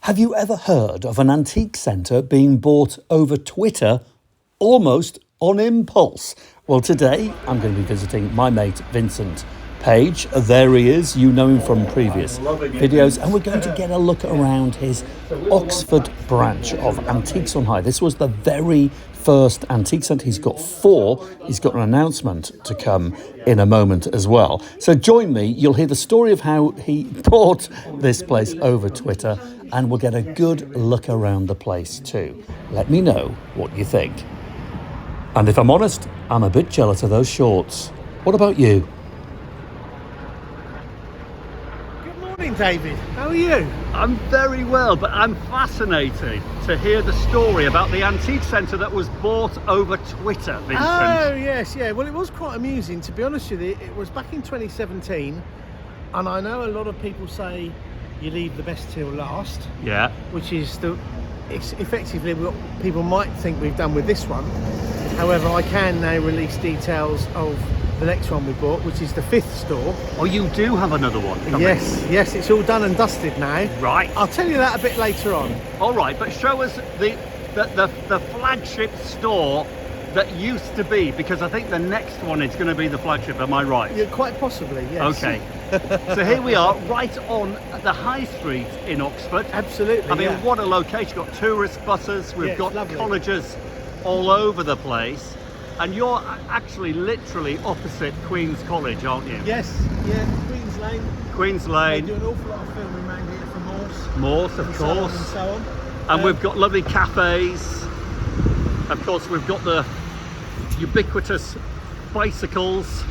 Have you ever heard of an antique centre being bought over Twitter almost on impulse? Well, today I'm going to be visiting my mate Vincent Page. There he is, you know him from previous videos, and we're going to get a look around his Oxford branch of Antiques on Hire. This was the very first antique centre. He's got 4. He's got an announcement to come in a moment as well. So join me, you'll hear the story of how he bought this place over Twitter, and we'll get a good look around the place too. Let me know what you think. And if I'm honest, I'm a bit jealous of those shorts. What about you? Good morning, David. How are you? I'm very well, but I'm fascinated to hear the story about the antique centre that was bought over Twitter, Vincent. Oh, yes, yeah. Well, it was quite amusing, to be honest with you. It was back in 2017, and I know a lot of people say you leave the best till last. Yeah. Which is it's effectively what people might think we've done with this one. However, I can now release details of the next one we bought, which is the 5th store. Oh, you do have another one coming. Yes, it's all done and dusted now. Right. I'll tell you that a bit later on. All right, but show us the flagship store that used to be, because I think the next one is going to be the flagship, am I right? Yeah, quite possibly, yes. Okay. So here we are, right on the high street in Oxford. Absolutely. I mean, what a location. We've got tourist buses, we've got colleges all over the place. And you're actually literally opposite Queen's College, aren't you? Yes, yeah, Queen's Lane. Queen's Lane. We do an awful lot of filming around here for Morse. Morse, of course. And so on. And we've got lovely cafes. Of course, we've got the ubiquitous bicycles.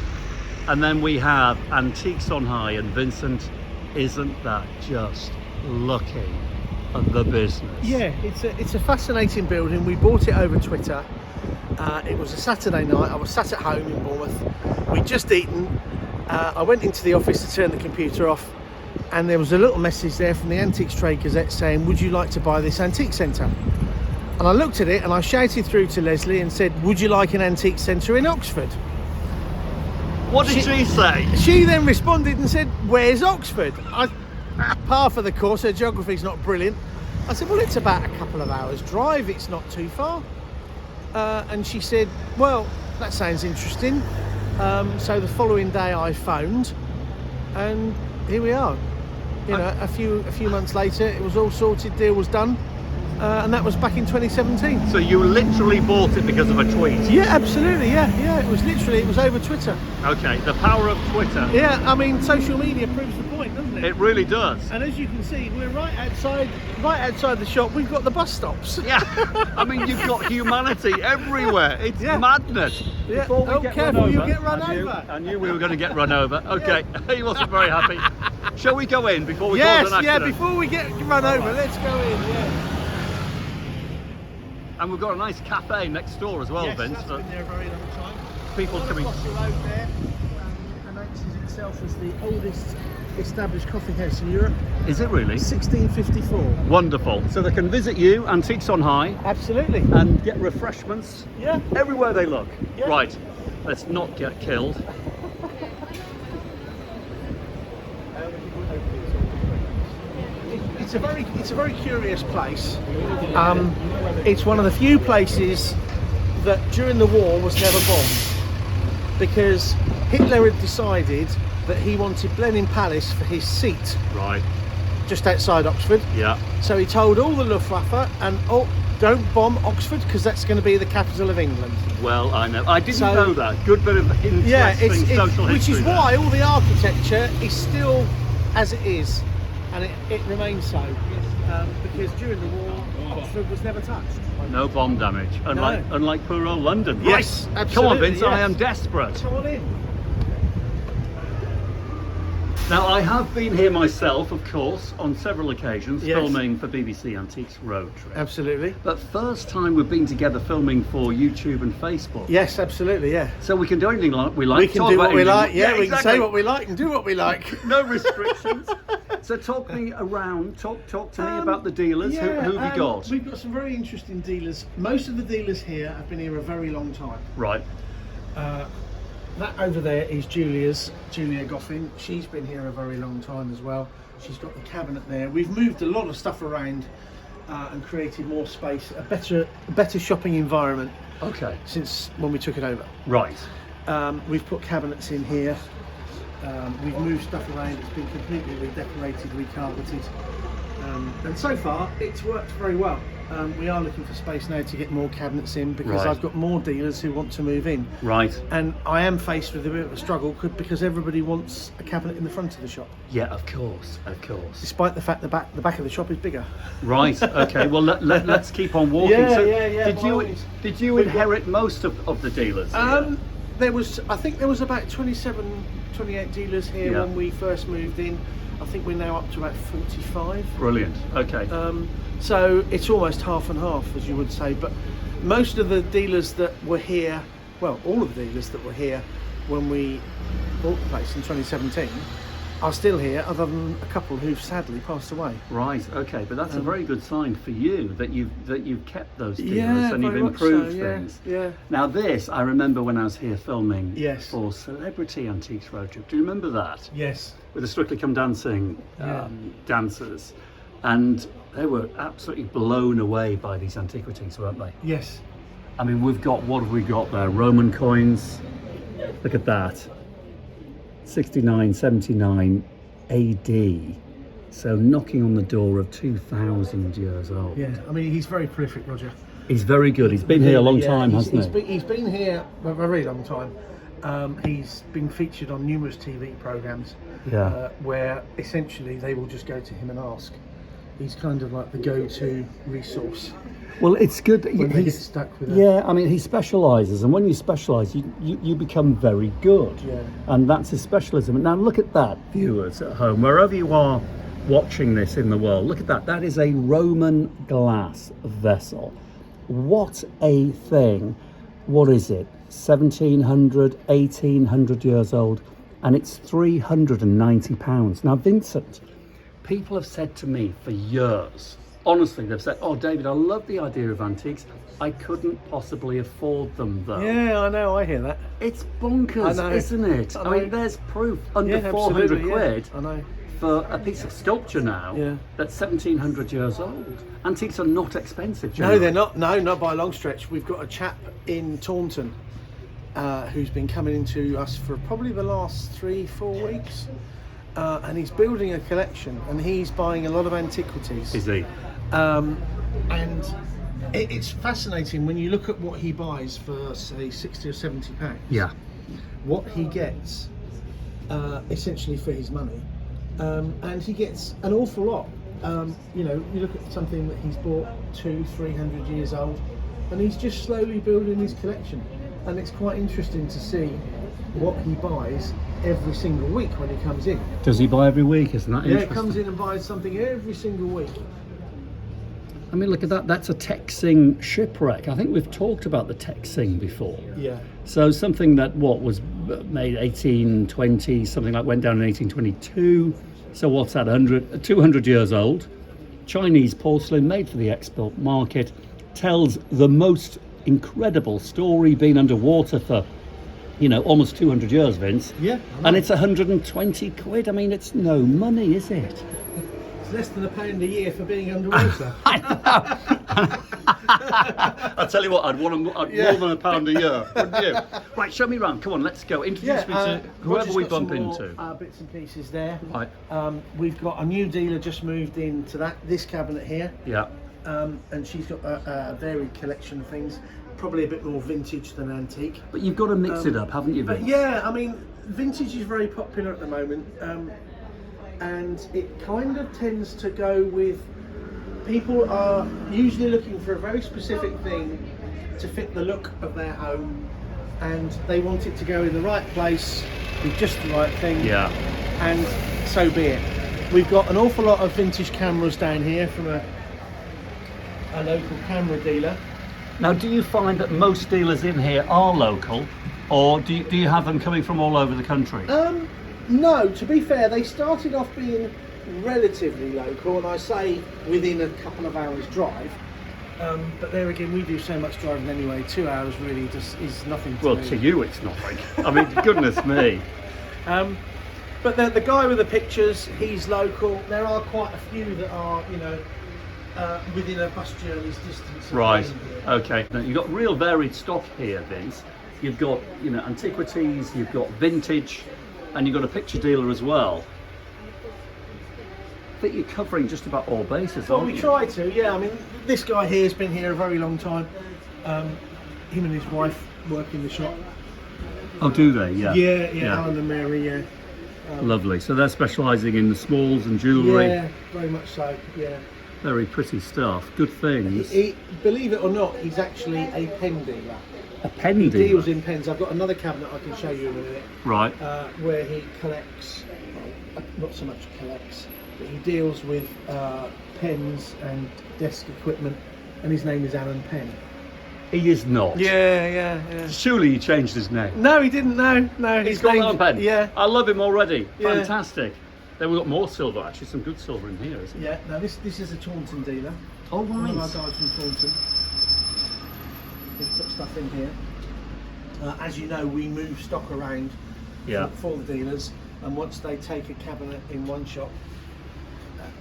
And then we have Antiques on Hire. And Vincent, isn't that just looking at the business? Yeah, it's a fascinating building. We bought it over Twitter. It was a Saturday night. I was sat at home in Bournemouth. We'd just eaten. I went into the office to turn the computer off, and there was a little message there from the Antiques Trade Gazette saying, would you like to buy this antique centre? And I looked at it and I shouted through to Lesley and said, would you like an antique centre in Oxford? What did she say? She then responded and said, where's Oxford? Par for the course, her geography's not brilliant. I said, well, it's about a couple of hours drive, it's not too far. And she said, well, that sounds interesting. So the following day I phoned, and here we are. You know, a few months later, it was all sorted, deal was done. And that was back in 2017. So you literally bought it because of a tweet? Yeah, absolutely, yeah. It was over Twitter. Okay, the power of Twitter. Yeah, I mean, social media proves the point, doesn't it? It really does. And as you can see, we're right outside the shop. We've got the bus stops. Yeah, I mean, you've got humanity everywhere. It's madness. Yeah. Careful, you'll get run over. I knew we were going to get run over. Okay, he wasn't very happy. Shall we go in before we cause an accident? Yeah, before we get run over, let's go in, yeah. And we've got a nice cafe next door as well, yes, Vince. That's been there a very long time. People coming across the road there, announces itself as the oldest established coffee house in Europe. Is it really? 1654. Wonderful. So they can visit you, Antiques on Hire. Absolutely. And get refreshments. Yeah. Everywhere they look. Yeah. Right. Let's not get killed. It's a very curious place. It's one of the few places that during the war was never bombed, because Hitler had decided that he wanted Blenheim Palace for his seat. Right. Just outside Oxford. Yeah. So he told all the Luftwaffe, and don't bomb Oxford because that's going to be the capital of England. Well, I know. I didn't know that. Good bit of interesting social history. Which is why all the architecture is still as it is, and it remains so. Because during the war, Oxford was never touched. No bomb damage, unlike poor old London. Yes, right. absolutely. Come on, Vince, yes. I am desperate. Come on in. Now, I have been here myself, of course, on several occasions, filming for BBC Antiques Road Trip. Absolutely. But first time we've been together filming for YouTube and Facebook. Yes, absolutely, yeah. So we can do anything we like. We can do what we like, yeah, we can say what we like and do what we like. No restrictions. So talk me around, talk to me about the dealers. Who have you got? We've got some very interesting dealers. Most of the dealers here have been here a very long time. Right. That over there is Julia Goffin. She's been here a very long time as well. She's got the cabinet there. We've moved a lot of stuff around and created more space, a better shopping environment. Okay. Since when we took it over. Right. We've put cabinets in here. We've moved stuff around. It's been completely redecorated, recarpeted, and so far it's worked very well. We are looking for space now to get more cabinets in because I've got more dealers who want to move in. Right. And I am faced with a bit of a struggle because everybody wants a cabinet in the front of the shop. Yeah, of course. Despite the fact the back of the shop is bigger. Right. Okay. Well, let's keep on walking. Yeah. Did you inherit most of the dealers? I think there was about 27, 28 dealers here when we first moved in. I think we're now up to about 45. Brilliant. Okay. So it's almost half and half, as you would say. But most of the dealers that were here, well, all of the dealers that were here when we bought the place in 2017 are still here, other than a couple who've sadly passed away. Right. Okay. But that's a very good sign for you that you've kept those dealers and you've very much improved so, things. Yeah. Now this, I remember when I was here filming Yes. for Celebrity Antiques Roadshow. Do you remember that? Yes. With the Strictly Come Dancing dancers, and they were absolutely blown away by these antiquities, weren't they? Yes. I mean, what have we got there? Roman coins. Look at that. 69, 79 AD. So knocking on the door of 2,000 years old. Yeah, I mean, he's very prolific, Roger. He's very good. He's been here a long time, hasn't he? He's been here a very long time. He's been featured on numerous TV programmes where essentially they will just go to him and ask. He's kind of like the go-to resource. Well, it's good that when they get stuck with it. Yeah, I mean, he specialises, and when you specialise, you become very good. Yeah. And that's his specialism. Now, look at that, viewers at home, wherever you are watching this in the world, look at that. That is a Roman glass vessel. What a thing. What is it? 1,700, 1,800 years old, and it's £390. Now, Vincent, people have said to me for years, honestly, they've said, "Oh, David, I love the idea of antiques. I couldn't possibly afford them, though." Yeah, I know, I hear that. It's bonkers, isn't it? I mean, there's proof under 400 quid I know. for a piece of sculpture now that's 1,700 years old. Antiques are not expensive, generally. No, they're not. No, not by a long stretch. We've got a chap in Taunton who's been coming into us for probably the last 3-4 weeks. And he's building a collection, and he's buying a lot of antiquities. Is he? And it's fascinating when you look at what he buys for, say, £60 or £70. Yeah. What he gets essentially for his money, and he gets an awful lot. You know, you look at something that he's bought 200-300 years old, and he's just slowly building his collection. And it's quite interesting to see what he buys every single week when he comes in. Does he buy every week? Isn't that interesting? Yeah, he comes in and buys something every single week. I mean, look at that. That's a Texing shipwreck. I think we've talked about the Texing before. Yeah. So something that, was made 1820, something like went down in 1822. So what's that, 200 years old. Chinese porcelain made for the export market. Tells the most incredible story, been underwater for, almost 200 years, Vince. Yeah. And it's 120 quid. I mean, it's no money, is it? It's less than £1 a year for being underwater. I know. I'll tell you what, I'd more than £1 a year, wouldn't you? Right, show me around. Come on, let's go. Introduce me to whoever we bump into. Bits and pieces there. Right. We've got a new dealer just moved into this cabinet here. Yeah. And she's got a varied collection of things, probably a bit more vintage than antique. But you've got to mix it up, haven't you, Vince? Yeah, I mean, vintage is very popular at the moment, and it kind of tends to go with, people are usually looking for a very specific thing to fit the look of their home, and they want it to go in the right place with just the right thing. Yeah. And so be it. We've got an awful lot of vintage cameras down here from a local camera dealer. Now, do you find that most dealers in here are local, or do you have them coming from all over the country? No, to be fair, they started off being relatively local, and I say within a couple of hours drive. But there again, we do so much driving anyway. 2 hours really just is nothing to me. Well, to you it's nothing. I mean, goodness me. But the guy with the pictures, he's local. There are quite a few that are, within a bus journey's distance. of Right. being here. Okay. Now, you've got real varied stock here, Vince. You've got, antiquities, you've got vintage, and you've got a picture dealer as well. I think you're covering just about all bases, Well, aren't we you? try to, yeah. I mean, this guy here has been here a very long time. Him and his wife work in the shop. Oh, do they? Yeah. Yeah, Alan and Mary, yeah. Lovely. So they're specialising in the smalls and jewellery. Yeah, very much so, yeah. Very pretty stuff. Good things. Believe it or not, he's actually a pen dealer. A pen He dealer. deals in pens. I've got another cabinet I can show you in a minute. Right. Where he collects, not so much collects, but he deals with pens and desk equipment, and his name is Alan Penn. He is not. Yeah. Surely he changed his name. No, he didn't. No. He's got Alan Penn. Yeah. I love him already. Yeah. Fantastic. Then we've got more silver, actually. Some good silver in here, isn't there? Yeah. Now this is a Taunton dealer. Oh, One of our right. guys from Taunton. He's put stuff in here. As you know, we move stock around Yeah. for the dealers, and once they take a cabinet in one shop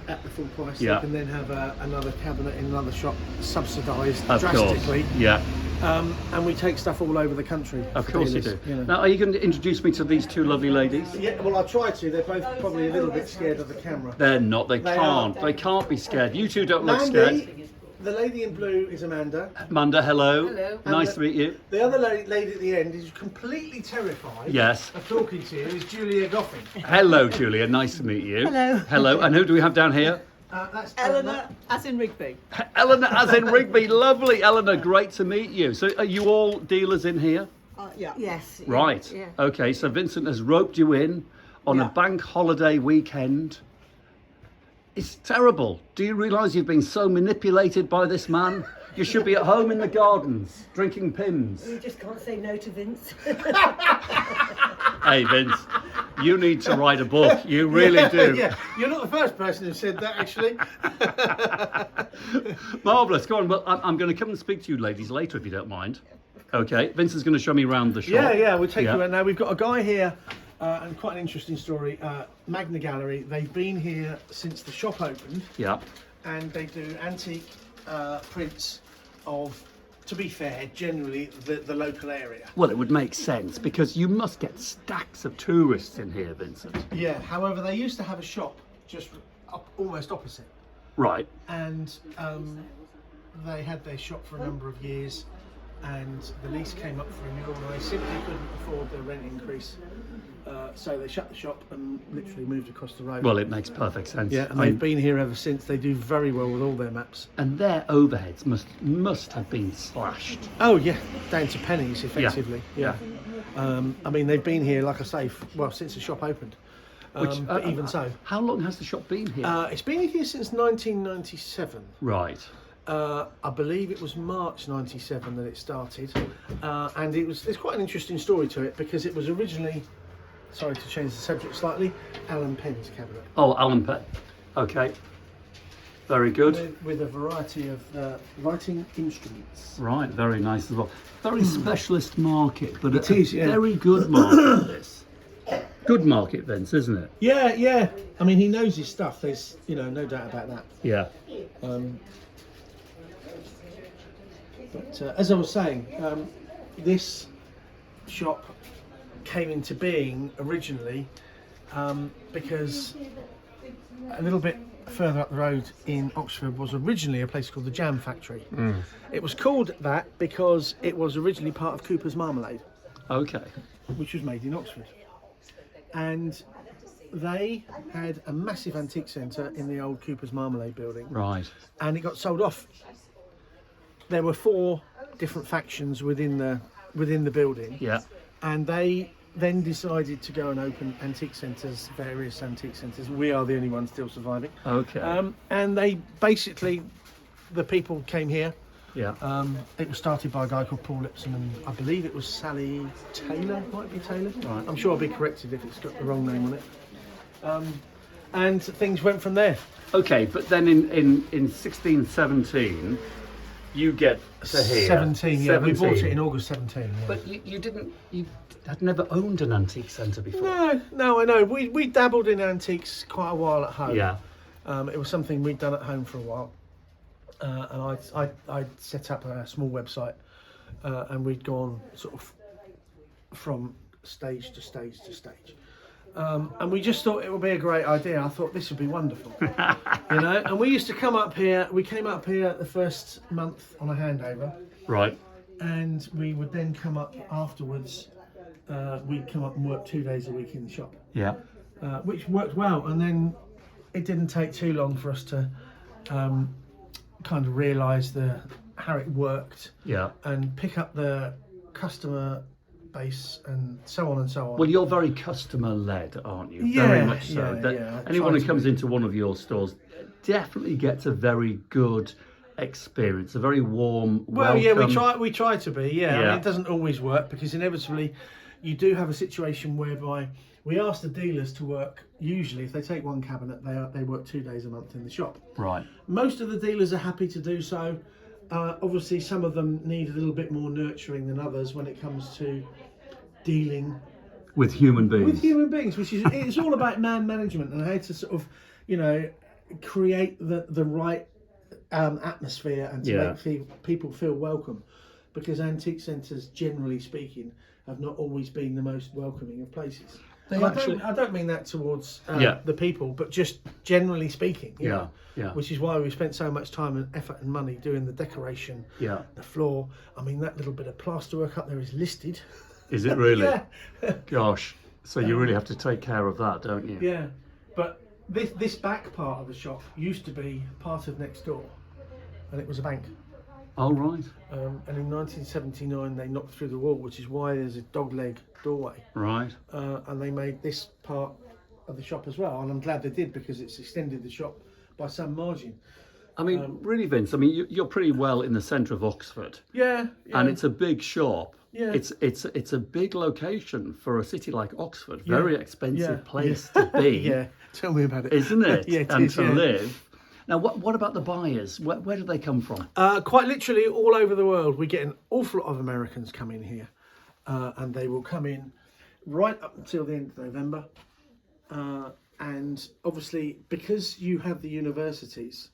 at the full price, Yeah. they can then have another cabinet in another shop subsidised Of drastically. course. Yeah. And we take stuff all over the country. Of for course you dealers, do. know. Now, are you going to introduce me to these two lovely ladies? Yeah, well, I try to. They're both probably a little bit scared of the camera. They're not. They They can't. are. They can't be scared. You two don't look scared. Mandy, the lady in blue is Amanda. Amanda, hello. Hello. Nice And to meet you. The other lady at the end is completely terrified Yes. of talking to you, is Julia Goffin. Hello, Julia. Nice to meet you. Hello. Hello. And who do we have down here? That's Eleanor, as in Rigby. Eleanor, as in Rigby. Lovely, Eleanor. Great to meet you. So, are you all dealers in here? Yeah. Yes. Right. Yeah. Okay. So Vincent has roped you in on a Yeah. bank holiday weekend. It's terrible. Do you realise you've been so manipulated by this man? You should be at home in the gardens drinking Pims. You just can't say no to Vince. Hey, Vince, you need to write a book. You really do. Yeah, you're not the first person who said that, actually. Marvellous. Go on. Well, I'm going to come and speak to you ladies later if you don't mind. Okay. Vincent's going to show me around the shop. Yeah, we'll take Yeah. you around now. We've got a guy here, and quite an interesting story. Magna Gallery. They've been here since the shop opened, Yeah. and they do antique prints of, to be fair, generally the local area. Well, it would make sense because you must get stacks of tourists in here, Vincent. Yeah. However, they used to have a shop just almost opposite, Right. and they had their shop for a number of years, and the lease came up for renewal, and they simply couldn't afford the rent increase, so they shut the shop and literally moved across the road. Well, it makes perfect sense. Yeah, and I they've mean, been here ever since. They do very well with all their maps. and their overheads must have been slashed. Oh yeah, down to pennies, effectively. Yeah. I mean, they've been here, like I say, since the shop opened. But even so, How long has the shop been here? it's been here since 1997. Right. I believe it was March '97 that it started, and there's quite an interesting story to it, because it was originally, sorry to change the subject slightly, Alan Penn's cabinet. Oh, Alan Penn. Okay. Very good. With a variety of writing instruments. Right, very nice as well. Very specialist market, but It is, yeah. very good market, this. Good market, Vince, isn't it? Yeah. I mean, he knows his stuff. There's, no doubt about that. Yeah. But as I was saying, this shop came into being originally because a little bit further up the road in Oxford was originally a place called the Jam Factory. It was called that because it was originally part of Cooper's Marmalade, Okay. which was made in Oxford. And they had a massive antique centre in the old Cooper's Marmalade building, Right. and it got sold off. There were 4 different factions within the building, Yeah. and they then decided to go and open antique centres, various antique centres. We are the only ones still surviving. Okay. And they basically, the people came here. yeah. It was started by a guy called Paul Lipson, and I believe it was Sally Taylor, might be Taylor. Right. I'm sure I'll be corrected if it's got the wrong name on it. And things went from there. Okay, but then in 1617, you get to here. 17, yeah. We 17. bought it in August 17. Yeah. But you had never owned an antique centre before. No, I know. We dabbled in antiques quite a while at home. Yeah. It was something we'd done at home for a while. And I'd set up a small website, and we'd gone sort of from stage to stage to stage. And we just thought it would be a great idea. I thought this would be wonderful, you know. And we used to come up here. We came up here the first month on a handover, Right. and we would then come up afterwards. We'd come up and work 2 days a week in the shop, Yeah. which worked well. And then it didn't take too long for us to kind of realise how it worked, Yeah. and pick up the customer base and so on and so on. Well, you're very customer-led, aren't you? Yeah, Very much so. yeah, That yeah, I anyone try who to comes be. into one of your stores definitely gets a very good experience, a very warm Well, welcome. yeah, we try to be. Yeah, I Yeah. mean, it doesn't always work because inevitably you do have a situation whereby we ask the dealers to work. Usually, if they take one cabinet, they work 2 days a month in the shop. Right. Most of the dealers are happy to do so. Obviously, some of them need a little bit more nurturing than others when it comes to dealing With human beings. with human beings, which is it's all about man management and how to sort of, you know, create the right atmosphere and to Yeah. make people feel welcome, because antique centres, generally speaking, have not always been the most welcoming of places. And I don't mean that towards Yeah. the people, but just generally speaking. You Yeah, know, yeah. Which is why we spent so much time and effort and money doing the decoration, Yeah. the floor. I mean, that little bit of plasterwork up there is listed. Is it really? Yeah. Gosh. So you really have to take care of that, don't you? Yeah, but this back part of the shop used to be part of next door, and it was a bank. Oh, right. And in 1979 they knocked through the wall, which is why there's a dogleg doorway. Right. And they made this part of the shop as well, and I'm glad they did because it's extended the shop by some margin. I mean, really, Vince, I mean, you're pretty well in the centre of Oxford. Yeah, And it's a big shop. Yeah. It's a big location for a city like Oxford. Very expensive Yeah. place to be, yeah. Tell me about it. isn't it? Yeah, it and is, to yeah. live. Now, what about the buyers? Where do they come from? Quite literally all over the world. We get an awful lot of Americans come in here, and they will come in right up until the end of November. And obviously, because you have the universities,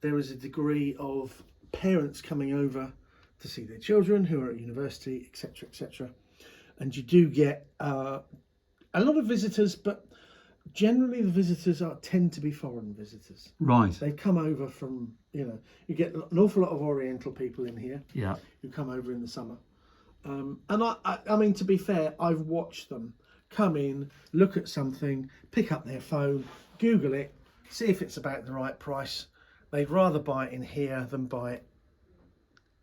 there is a degree of parents coming over to see their children who are at university, etc., etc. And you do get a lot of visitors, but generally the visitors tend to be foreign visitors. Right. They come over from, you get an awful lot of Oriental people in here Yeah. who come over in the summer. And I mean, to be fair, I've watched them come in, look at something, pick up their phone, Google it, see if it's about the right price. They'd rather buy it in here than buy it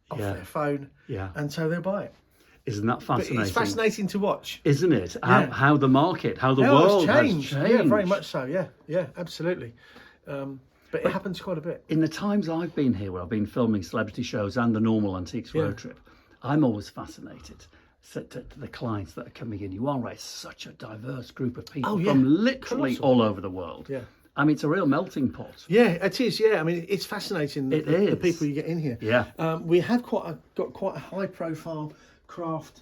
off Yeah. their phone. Yeah. And so they'll buy it. Isn't that But fascinating? it's fascinating to watch. Isn't it? Yeah. How the market, how the How world it's changed. has changed. Yeah, very much so. Yeah, absolutely. But it happens quite a bit. In the times I've been here, where I've been filming celebrity shows and the normal Antiques Road Trip, I'm always fascinated. Said to the clients that are coming in, you are right, such a diverse group of people from literally all over the world. Yeah. I mean, it's a real melting pot. Yeah, it is. Yeah, I mean, it's fascinating. It the is. people you get in here. Yeah. We have got quite a high-profile craft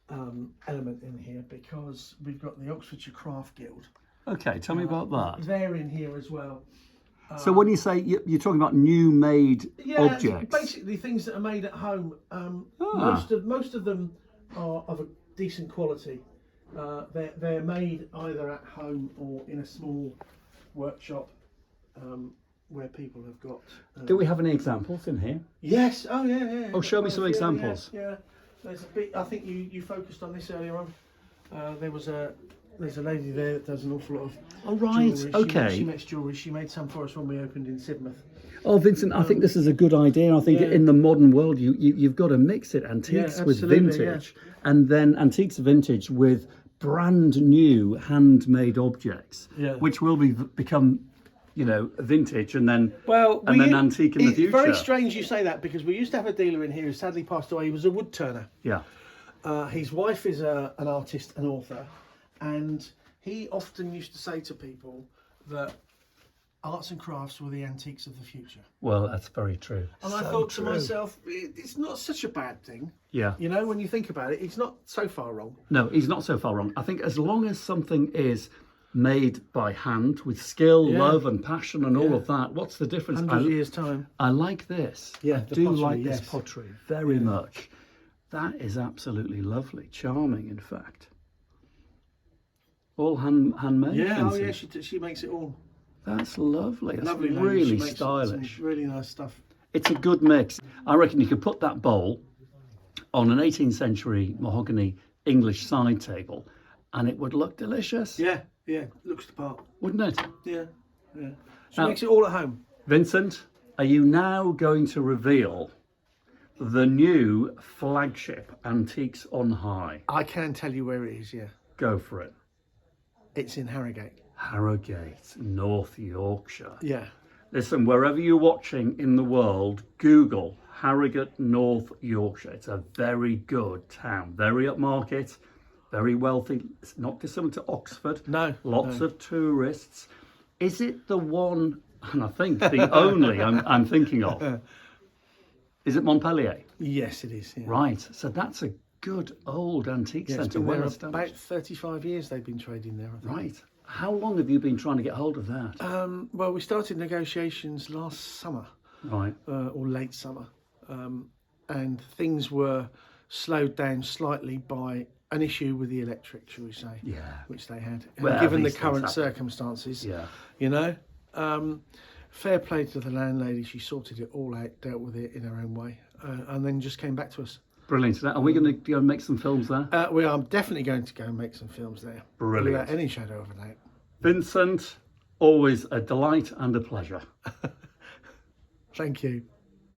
element in here because we've got the Oxfordshire Craft Guild. Okay, tell me about that. They're in here as well. So when you say you're talking about new made objects, basically things that are made at home. Ah. Most of them are of a decent quality. They're made either at home or in a small workshop where people have got. do we have any examples in here? Yes. Oh yeah. Oh, show me some Yeah, examples. Yeah. There's a bit. I think you focused on this earlier on. There's a lady there that does an awful lot of. Oh, right. jewellery. Okay. She makes jewellery. She made some for us when we opened in Sidmouth. Oh, Vincent, I think this is a good idea. I think in the modern world, you've got to mix it, antiques with absolutely, vintage, and then antiques vintage with brand new handmade objects, which will become, vintage and then antique in the future. It's very strange you say that because we used to have a dealer in here who sadly passed away. He was a wood turner. Yeah. His wife is an artist, an author, and he often used to say to people that arts and crafts were the antiques of the future. Well, that's very true. And I thought to myself, it's not such a bad thing. Yeah. You know, when you think about it, it's not so far wrong. No, he's not so far wrong. I think as long as something is made by hand with skill, love and passion and all of that, what's the difference? 100 years' time. I like this. Yeah, I the do pottery, like this yes. pottery very much. That is absolutely lovely, charming, in fact. All handmade. Yeah, oh Vincent? yeah, she makes it all. That's lovely. That's Lovely lady. She really makes stylish. some really nice stuff. It's a good mix. I reckon you could put that bowl on an 18th century mahogany English side table and it would look delicious. Yeah, looks the part. Wouldn't it? Yeah. She Now- makes it all at home. Vincent, are you now going to reveal the new flagship Antiques on High? I can tell you where it is, yeah. Go for it. It's in Harrogate. Harrogate, North Yorkshire. Yeah. Listen, wherever you're watching in the world, Google Harrogate, North Yorkshire. It's a very good town, very upmarket, very wealthy. It's not dissimilar to Oxford. No, Lots of tourists. Is it the one, and I think the only I'm thinking of, is it Montpellier? Yes, it is. Yeah. Right, so that's a good old antique Yeah, it's centre, been well there established. about 35 years they've been trading there, I think. Right. How long have you been trying to get hold of that? Well, we started negotiations last summer, Right. or late summer, and things were slowed down slightly by an issue with the electric, shall we say, which they had. And Well, given the these things current happen. circumstances, Yeah. you know, fair play to the landlady. She sorted it all out, dealt with it in her own way, and then just came back to us. Brilliant. Are we going to go and make some films there? We are definitely going to go and make some films there. Brilliant. Without any shadow of a doubt. Vincent, always a delight and a pleasure. Thank you.